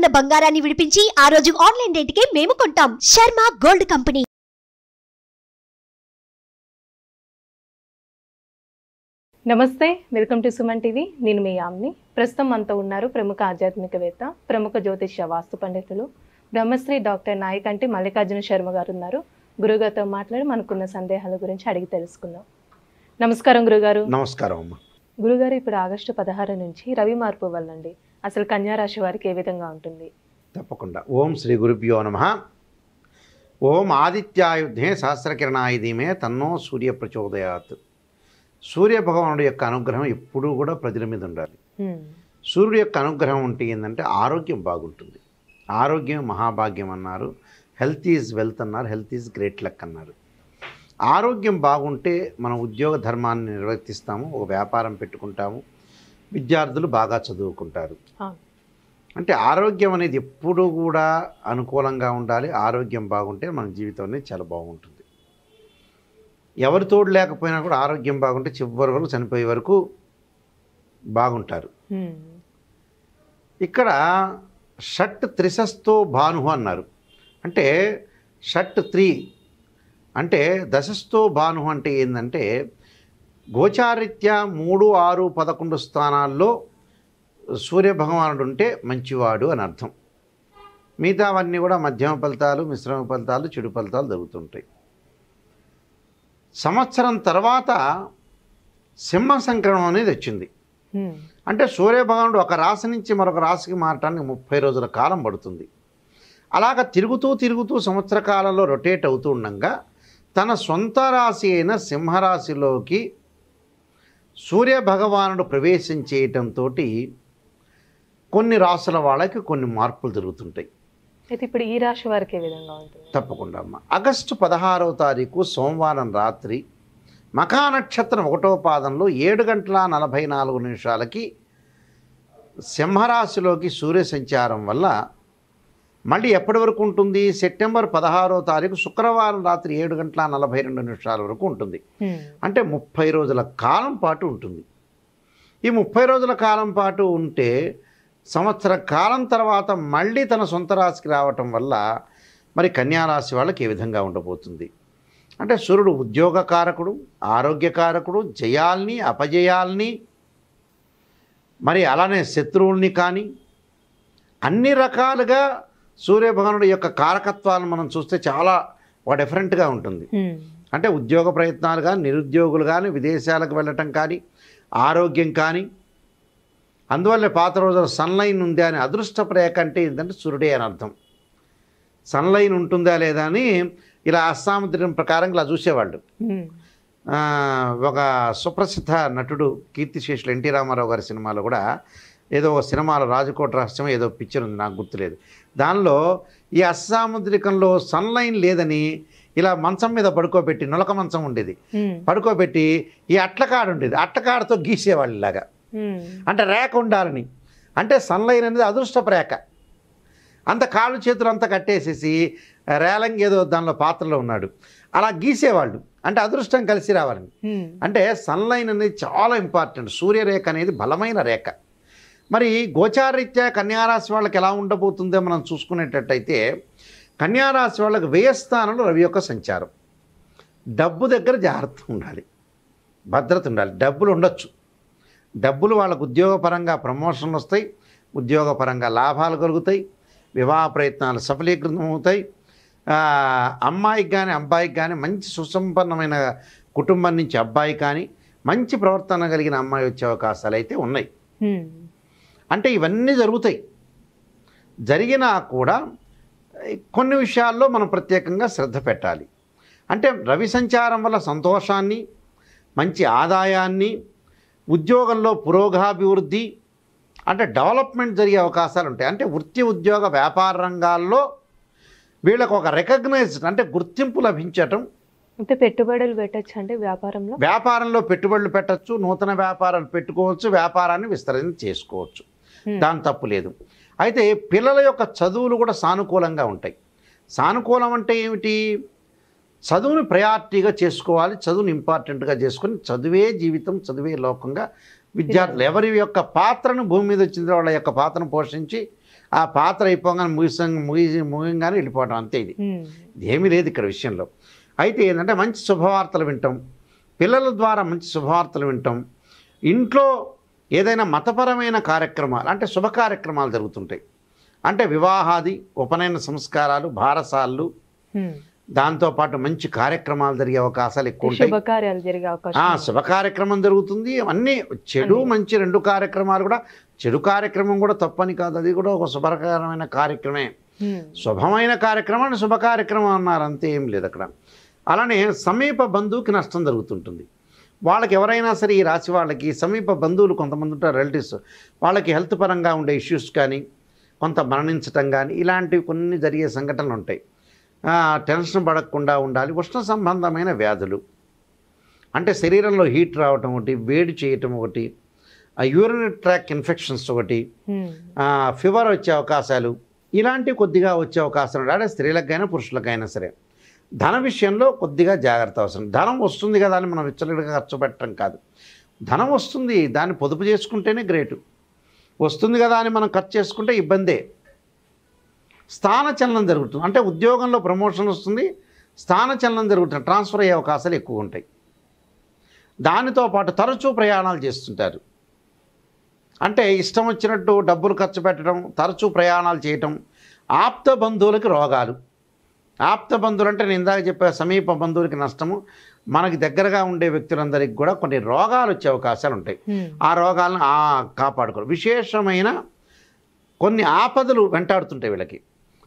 ఉన్న బంగారాన్ని విడిపించి ఆ రోజు ఆన్లైన్ రేటుకే మేము కొంటాం. Sharma gold company. నమస్తే, వెల్కమ్ టు సుమన్ టీవీ. నేను మీ యామ్ని. ప్రస్తుతం మనతో ఉన్నారు ప్రముఖ ఆధ్యాత్మికవేత్త, ప్రముఖ జ్యోతిష్య వాస్తు పండితులు బ్రహ్మశ్రీ డాక్టర్ నాయకంటి మల్లికార్జున శర్మ గారు ఉన్నారు. గురుగారితో మాట్లాడి మనకున్న సందేహాల గురించి అడిగి తెలుసుకుందాం. నమస్కారం గురుగారు. నమస్కారం అమ్మ. గురుగారు, ఇప్పుడు ఆగస్టు 16 నుంచి రవి మార్పు వల్లండి అసలు కన్యా రాశి వారికి ఏ విధంగా ఉంటుంది? తప్పకుండా. ఓం శ్రీ గురుభ్యో నమః. ఓం ఆదిత్యాయుధే సహస్రకిరణాయ ధీమే తన్నో సూర్య ప్రచోదయాత్. సూర్య భగవానుడి యొక్క అనుగ్రహం ఎప్పుడూ కూడా ప్రజల మీద ఉండాలి. సూర్యుడి యొక్క అనుగ్రహం ఉంటే ఏంటంటే ఆరోగ్యం బాగుంటుంది. ఆరోగ్యం మహాభాగ్యం అన్నారు. హెల్త్ ఈజ్ వెల్త్ అన్నారు. హెల్త్ ఈజ్ గ్రేట్ లక్ అన్నారు. ఆరోగ్యం బాగుంటే మనం ఉద్యోగ ధర్మాన్ని నిర్వర్తిస్తాము, ఒక వ్యాపారం పెట్టుకుంటాము, విద్యార్థులు బాగా చదువుకుంటారు. అంటే ఆరోగ్యం అనేది ఎప్పుడూ కూడా అనుకూలంగా ఉండాలి. ఆరోగ్యం బాగుంటే మన జీవితం అనేది చాలా బాగుంటుంది. ఎవరి తోడు లేకపోయినా కూడా ఆరోగ్యం బాగుంటే చివరి వరకు చనిపోయే వరకు బాగుంటారు. ఇక్కడ షట్ త్రిశస్తో భాను అన్నారు. అంటే షట్ 3 అంటే దశస్థో భాను అంటే ఏంటంటే గోచారీత్యా 3, 6, 11 స్థానాల్లో సూర్యభగవానుడు ఉంటే మంచివాడు అని అర్థం. మిగతావన్నీ కూడా మధ్యమ ఫలితాలు, మిశ్రమ ఫలితాలు, చెడు ఫలితాలు జరుగుతుంటాయి. సంవత్సరం తర్వాత సింహ సంక్రమణం అనేది వచ్చింది. అంటే సూర్యభగవానుడు ఒక రాశి నుంచి మరొక రాశికి మారటానికి 30 రోజుల కాలం పడుతుంది. అలాగ తిరుగుతూ తిరుగుతూ సంవత్సర కాలంలో రొటేట్ అవుతూ ఉండగా తన సొంత రాశి అయిన సింహరాశిలోకి సూర్యభగవానుడు ప్రవేశం చేయటంతో కొన్ని రాశుల వాళ్ళకి కొన్ని మార్పులు జరుగుతుంటాయి. అయితే ఇప్పుడు ఈ రాశి వారికి ఏ విధంగా ఉంటుంది? తప్పకుండా అమ్మ. ఆగస్టు 16వ తారీఖు సోమవారం రాత్రి మఖా నక్షత్రం 1వ పాదంలో 7:44 సింహరాశిలోకి సూర్య సంచారం వల్ల మళ్ళీ ఎప్పటి వరకు ఉంటుంది? సెప్టెంబర్ 16వ తారీఖు శుక్రవారం రాత్రి 7:42 వరకు ఉంటుంది. అంటే 30 రోజుల కాలం పాటు ఉంటుంది. ఈ 30 రోజుల కాలం పాటు ఉంటే సంవత్సర కాలం తర్వాత మళ్ళీ తన సొంత రాశికి రావటం వల్ల మరి కన్యారాశి వాళ్ళకి ఏ విధంగా ఉండబోతుంది అంటే సూర్యుడు ఉద్యోగకారకుడు, ఆరోగ్యకారకుడు, జయాల్ని అపజయాల్ని మరి అలానే శత్రువుల్ని కానీ అన్ని రకాలుగా సూర్యభగవానుడి యొక్క కారకత్వాలను మనం చూస్తే చాలా డిఫరెంట్గా ఉంటుంది. అంటే ఉద్యోగ ప్రయత్నాలు కానీ, నిరుద్యోగులు కానీ, విదేశాలకు వెళ్ళటం కానీ, ఆరోగ్యం కానీ, అందువల్ల పాత రోజుల్లో సన్లైన్ ఉంది అని అదృష్టపు రేఖ అంటే ఏంటంటే సూర్యుడే అని అర్థం. సన్లైన్ ఉంటుందా లేదా అని ఇలా అస్సాముద్రం ప్రకారం ఇలా చూసేవాళ్ళు. ఒక సుప్రసిద్ధ నటుడు కీర్తిశేషులు ఎన్టీ రామారావు గారి సినిమాలో కూడా ఏదో ఒక సినిమాలో రాజకోట రహస్యం ఏదో పిక్చర్ ఉంది, నాకు గుర్తులేదు. దానిలో ఈ అస్సాముద్రికంలో సన్లైన్ లేదని ఇలా మంచం మీద పడుకోబెట్టి, నులక మంచం ఉండేది, పడుకోబెట్టి ఈ అట్లకాడ ఉండేది, అట్లకాడతో గీసేవాళ్ళు ఇలాగా. అంటే రేఖ ఉండాలని. అంటే సన్లైన్ అనేది అదృష్టపు రేఖ. అంత కాళ్ళు చేతులు అంతా కట్టేసేసి రేలంగి ఏదో దానిలో పాత్రలో ఉన్నాడు, అలా గీసేవాళ్ళు. అంటే అదృష్టం కలిసి రావాలని. అంటే సన్లైన్ అనేది చాలా ఇంపార్టెంట్. సూర్యరేఖ అనేది బలమైన రేఖ. మరి గోచారీత్యా కన్యారాశి వాళ్ళకి ఎలా ఉండబోతుందో మనం చూసుకునేటట్టయితే కన్యారాశి వాళ్ళకి వ్యయస్థానంలో రవి యొక్క సంచారం. డబ్బు దగ్గర జాగ్రత్త ఉండాలి, భద్రత ఉండాలి. డబ్బులు ఉండొచ్చు, డబ్బులు వాళ్ళకు ఉద్యోగపరంగా ప్రమోషన్లు వస్తాయి, ఉద్యోగపరంగా లాభాలు కలుగుతాయి, వివాహ ప్రయత్నాలు సఫలీకృతం అవుతాయి. అమ్మాయికి కానీ అబ్బాయికి కానీ మంచి సుసంపన్నమైన కుటుంబం నుంచి అబ్బాయి కానీ మంచి ప్రవర్తన కలిగిన అమ్మాయి వచ్చే అవకాశాలు అయితే ఉన్నాయి. అంటే ఇవన్నీ జరుగుతాయి. జరిగినా కూడా కొన్ని విషయాల్లో మనం ప్రత్యేకంగా శ్రద్ధ పెట్టాలి. అంటే రవి సంచారం వల్ల సంతోషాన్ని, మంచి ఆదాయాన్ని, ఉద్యోగంలో పురోగాభివృద్ధి అంటే డెవలప్మెంట్ జరిగే అవకాశాలు ఉంటాయి. అంటే వృత్తి, ఉద్యోగ, వ్యాపార రంగాల్లో వీళ్ళకు ఒక రికగ్నైజ్డ్ అంటే గుర్తింపు లభించటం. అంటే పెట్టుబడులు పెట్టచ్చు, అంటే వ్యాపారంలో పెట్టుబడులు పెట్టచ్చు, నూతన వ్యాపారాలు పెట్టుకోవచ్చు, వ్యాపారాన్ని విస్తరణ చేసుకోవచ్చు, దాని తప్పు లేదు. అయితే పిల్లల యొక్క చదువులు కూడా సానుకూలంగా ఉంటాయి. సానుకూలం అంటే ఏమిటి? చదువుని ప్రయారిటీగా చేసుకోవాలి, చదువుని ఇంపార్టెంట్గా చేసుకొని చదువే జీవితం, చదువే లోకంగా విద్యార్థులు ఎవరి యొక్క పాత్రను భూమి మీద వచ్చిన వాళ్ళ యొక్క పాత్రను పోషించి ఆ పాత్ర అయిపోగానే ముగియంగానే వెళ్ళిపోవడం అంతే. ఇది ఏమీ లేదు ఇక్కడ విషయంలో. అయితే ఏంటంటే మంచి శుభవార్తలు వింటాం, పిల్లల ద్వారా మంచి శుభవార్తలు వింటాం, ఇంట్లో ఏదైనా మతపరమైన కార్యక్రమాలు అంటే శుభ కార్యక్రమాలు జరుగుతుంటాయి. అంటే వివాహాది, ఉపనయన సంస్కారాలు, బారసాలు, దాంతోపాటు మంచి కార్యక్రమాలు జరిగే అవకాశాలు ఎక్కువ ఉంటాయి. శుభకార్యాలు జరిగే అవకాశం, శుభ కార్యక్రమం జరుగుతుంది. అన్నీ చెడు మంచి రెండు కార్యక్రమాలు కూడా. చెడు కార్యక్రమం కూడా తప్పని కాదు, అది కూడా ఒక శుభకరమైన కార్యక్రమే. శుభమైన కార్యక్రమాన్ని శుభ కార్యక్రమం అన్నారు, అంతే, ఏం లేదు అక్కడ. అలానే సమీప బంధువుకి నష్టం జరుగుతుంటుంది. వాళ్ళకి ఎవరైనా సరే ఈ రాశి వాళ్ళకి సమీప బంధువులు కొంతమంది ఉంటారు, రిలేటివ్స్, వాళ్ళకి హెల్త్ పరంగా ఉండే ఇష్యూస్ కానీ, కొంత మరణించటం కానీ, ఇలాంటివి కొన్ని జరిగే సంఘటనలు ఉంటాయి. టెన్షన్ పడకుండా ఉండాలి. ఉష్ణ సంబంధమైన వ్యాధులు అంటే శరీరంలో హీట్ రావటం ఒకటి, వేడి చేయటం ఒకటి, యూరినరీ ట్రాక్ ఇన్ఫెక్షన్స్ ఒకటి, ఫీవర్ వచ్చే అవకాశాలు, ఇలాంటివి కొద్దిగా వచ్చే అవకాశాలు. అంటే స్త్రీలకైనా పురుషులకైనా సరే ధన విషయంలో కొద్దిగా జాగ్రత్త అవసరం. ధనం వస్తుంది కదా అని మనం విచ్చలవిడిగా ఖర్చు పెట్టడం కాదు. ధనం వస్తుంది, దాన్ని పొదుపు చేసుకుంటేనే గ్రేటు. వస్తుంది కదా అని మనం ఖర్చు చేసుకుంటే ఇబ్బందే. స్థానచలనం జరుగుతుంది, అంటే ఉద్యోగంలో ప్రమోషన్ వస్తుంది, స్థానచలనం జరుగుతుంది, ట్రాన్స్ఫర్ అయ్యే అవకాశాలు ఎక్కువ ఉంటాయి. దానితో పాటు తరచూ ప్రయాణాలు చేస్తుంటారు. అంటే ఇష్టం వచ్చినట్టు డబ్బులు ఖర్చు పెట్టడం, తరచూ ప్రయాణాలు చేయటం. ఆప్త బంధువులకి రోగాలు. ఆప్త బంధువులు అంటే నేను ఇందాక చెప్పే సమీప బంధువులకి నష్టము, మనకి దగ్గరగా ఉండే వ్యక్తులందరికీ కూడా కొన్ని రోగాలు వచ్చే అవకాశాలు ఉంటాయి. ఆ రోగాలను కాపాడుకోవాలి. విశేషమైన కొన్ని ఆపదలు వెంటాడుతుంటాయి వీళ్ళకి.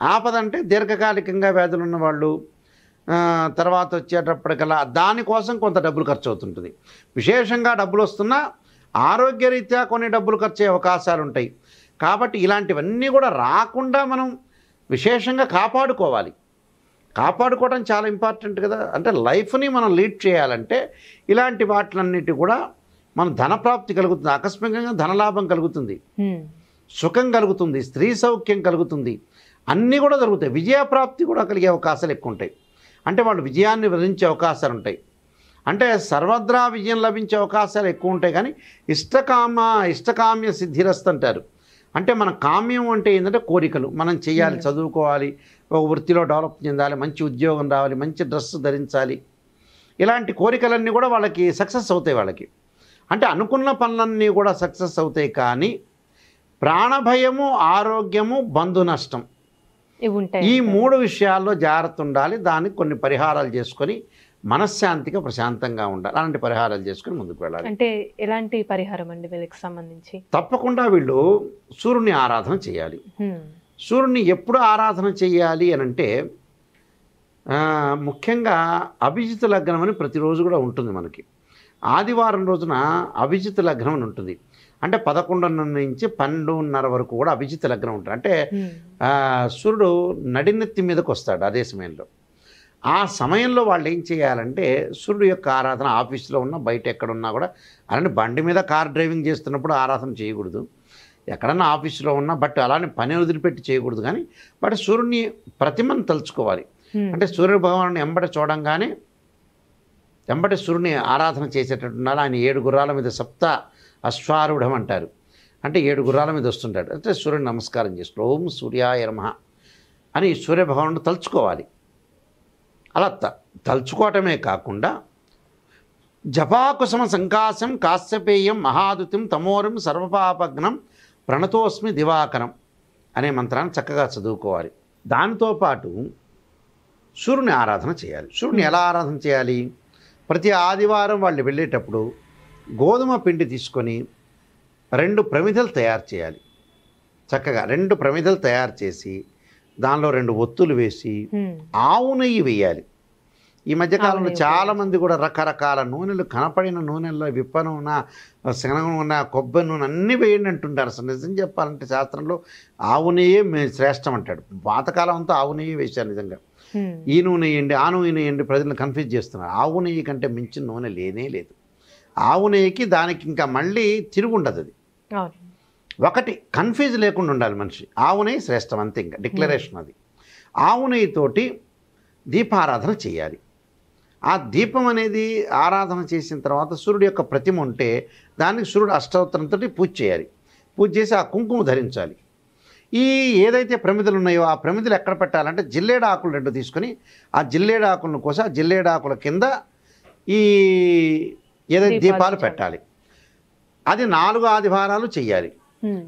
ఆపద అంటే దీర్ఘకాలికంగా వ్యాధులు ఉన్నవాళ్ళు, తర్వాత వచ్చేటప్పటికల్లా దానికోసం కొంత డబ్బులు ఖర్చు అవుతుంటుంది. విశేషంగా డబ్బులు వస్తున్నా ఆరోగ్యరీత్యా కొన్ని డబ్బులు ఖర్చు అయ్యే అవకాశాలు ఉంటాయి. కాబట్టి ఇలాంటివన్నీ కూడా రాకుండా మనం విశేషంగా కాపాడుకోవాలి. కాపాడుకోవడం చాలా ఇంపార్టెంట్ కదా. అంటే లైఫ్ని మనం లీడ్ చేయాలంటే ఇలాంటి వాటిలన్నిటి కూడా మన ధనప్రాప్తి కలుగుతుంది, ఆకస్మికంగా ధనలాభం కలుగుతుంది, సుఖం కలుగుతుంది, స్త్రీ సౌఖ్యం కలుగుతుంది, అన్నీ కూడా జరుగుతాయి. విజయప్రాప్తి కూడా కలిగే అవకాశాలు ఎక్కువ ఉంటాయి. అంటే వాళ్ళు విజయాన్ని వరించే అవకాశాలు ఉంటాయి. అంటే సర్వద్రా విజయం లభించే అవకాశాలు ఎక్కువ ఉంటాయి. కానీ ఇష్టకామ్య సిద్ధిరస్తు అంటారు. అంటే మన కామ్యం అంటే ఏంటంటే కోరికలు, మనం చేయాలి, చదువుకోవాలి, ఒక వృత్తిలో డెవలప్ చెందాలి, మంచి ఉద్యోగం రావాలి, మంచి డ్రెస్ ధరించాలి, ఇలాంటి కోరికలన్నీ కూడా వాళ్ళకి సక్సెస్ అవుతాయి. వాళ్ళకి అంటే అనుకున్న పనులన్నీ కూడా సక్సెస్ అవుతాయి. కానీ ప్రాణభయము, ఆరోగ్యము, బంధు నష్టం, ఈ మూడు విషయాల్లో జాగ్రత్త ఉండాలి. దానికి కొన్ని పరిహారాలు చేసుకొని మనశ్శాంతిగా ప్రశాంతంగా ఉండాలి. అలాంటి పరిహారాలు చేసుకుని ముందుకు వెళ్ళాలి. అంటే ఎలాంటి పరిహారం అండి వీళ్ళకి సంబంధించి? తప్పకుండా వీళ్ళు సూర్యుని ఆరాధన చేయాలి. సూర్యుని ఎప్పుడు ఆరాధన చేయాలి అని అంటే ముఖ్యంగా అభిజిత్ లగ్నం అని ప్రతిరోజు కూడా ఉంటుంది మనకి. ఆదివారం రోజున అభిజిత్ లగ్నం అని ఉంటుంది. అంటే 11:30 నుంచి 12:30 వరకు కూడా అభిజిత్ లగ్నం ఉంటుంది. అంటే సూర్యుడు నడినెత్తి మీదకి వస్తాడు అదే సమయంలో. ఆ సమయంలో వాళ్ళు ఏం చేయాలంటే సూర్యుడు యొక్క ఆరాధన ఆఫీస్లో ఉన్నా, బయట ఎక్కడున్నా కూడా, అలానే బండి మీద కార్ డ్రైవింగ్ చేస్తున్నప్పుడు ఆరాధన చేయకూడదు. ఎక్కడన్నా ఆఫీసులో ఉన్నా బట్ అలానే పని వదిలిపెట్టి చేయకూడదు. కానీ బట్ సూర్యుని ప్రతిమను తలుచుకోవాలి. అంటే సూర్య భగవాను ఎంబట చూడంగానే ఎంబటి సూర్యుని ఆరాధన చేసేటట్టున్నారు. ఆయన 7 గుర్రాల మీద సప్త అశ్వారూఢం అంటారు. అంటే 7 గుర్రాల మీద వస్తుంటాడు. అంటే సూర్యుని నమస్కారం చేసుకో, ఓం సూర్యాయ నమః అని సూర్యభగవానుడు తలుచుకోవాలి. అలా తలుచుకోవటమే కాకుండా జపాకుసమ సంకాశం కాశ్యపేయం మహాదుతిం తమోరం సర్వపాపగ్నం ప్రణతోస్మి దివాకరం అనే మంత్రాన్ని చక్కగా చదువుకోవాలి. దానితో పాటు సూర్యుని ఆరాధన చేయాలి. సూర్యుని ఎలా ఆరాధన చేయాలి? ప్రతి ఆదివారం వాళ్ళు వెళ్ళేటప్పుడు గోధుమ పిండి తీసుకొని 2 ప్రమిదలు తయారు చేయాలి. చక్కగా 2 ప్రమిదలు తయారు చేసి దానిలో 2 ఒత్తులు వేసి ఆవు నెయ్యి వేయాలి. ఈ మధ్యకాలంలో చాలామంది కూడా రకరకాల నూనెలు, కనపడిన నూనెల్లో విప్ప నూనె, శనగ నూనె, కొబ్బరి నూనె అన్నీ వేయండి అంటుంటారు. అసలు నిజం చెప్పాలంటే శాస్త్రంలో ఆవు నెయ్యే శ్రేష్టం అంటాడు. పాతకాలం అంతా ఆవు నెయ్యి వేశారు. నిజంగా ఈ నూనె వేయండి, ఆ నూనె వేయండి, ప్రజలను కన్ఫ్యూజ్ చేస్తున్నారు. ఆవు నెయ్యి కంటే మించిన నూనె లేనే లేదు. ఆవు నెయ్యికి దానికి ఇంకా మళ్ళీ తిరుగుండదు. అది ఒకటి కన్ఫ్యూజ్ లేకుండా ఉండాలి మనిషి. ఆవు నెయ్యి శ్రేష్టం అంతే, ఇంకా డిక్లరేషన్ అది. ఆవు నెయ్యితోటి దీపారాధన చేయాలి. ఆ దీపం అనేది ఆరాధన చేసిన తర్వాత సూర్యుడు యొక్క ప్రతిమ ఉంటే దానికి సూర్యుడు అష్టోత్తరంతో పూజ చేయాలి. పూజ చేసి ఆ కుంకుమ ధరించాలి. ఈ ఏదైతే ప్రమిదలు ఉన్నాయో ఆ ప్రమిదలు ఎక్కడ పెట్టాలంటే జిల్లేడు ఆకులు 2 తీసుకొని ఆ జిల్లేడు ఆకులను కోసి ఆ జిల్లేడు ఆకుల కింద ఈ ఏదైతే దీపాలు పెట్టాలి. అది 4 ఆదివారాలు చెయ్యాలి.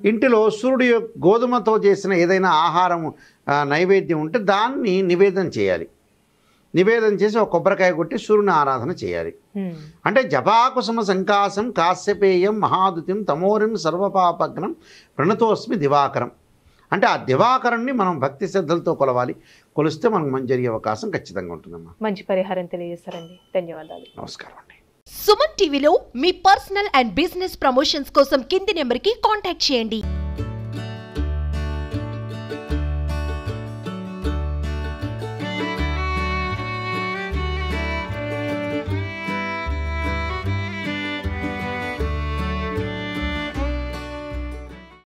ఇంటిలో సూర్యుడు గోధుమతో చేసిన ఏదైనా ఆహారం నైవేద్యం ఉంటే దాన్ని నివేదన చేయాలి. నివేదన చేసి ఒక కొబ్బరికాయ కొట్టి సూర్యుని ఆరాధన చేయాలి. అంటే జపాకుసుమ సంకాసం కాశ్యపేయం మహాదుతిం తమోరిం సర్వపాపగ్నం ప్రణతోస్మి దివాకరం. అంటే ఆ దివాకరాన్ని మనం భక్తి శ్రద్ధలతో కొలవాలి. కొలిస్తే మనకు మంచి జరిగే అవకాశం ఖచ్చితంగా ఉంటుందమ్మా. మంచి పరిహారం తెలియజేస్తారండి. ధన్యవాదాలు. నమస్కారం అండి. సుమన్ టీవీలో మీ పర్సనల్ అండ్ బిజినెస్ ప్రమోషన్స్ కోసం కింది నెంబర్కి కాంటాక్ట్ చేయండి.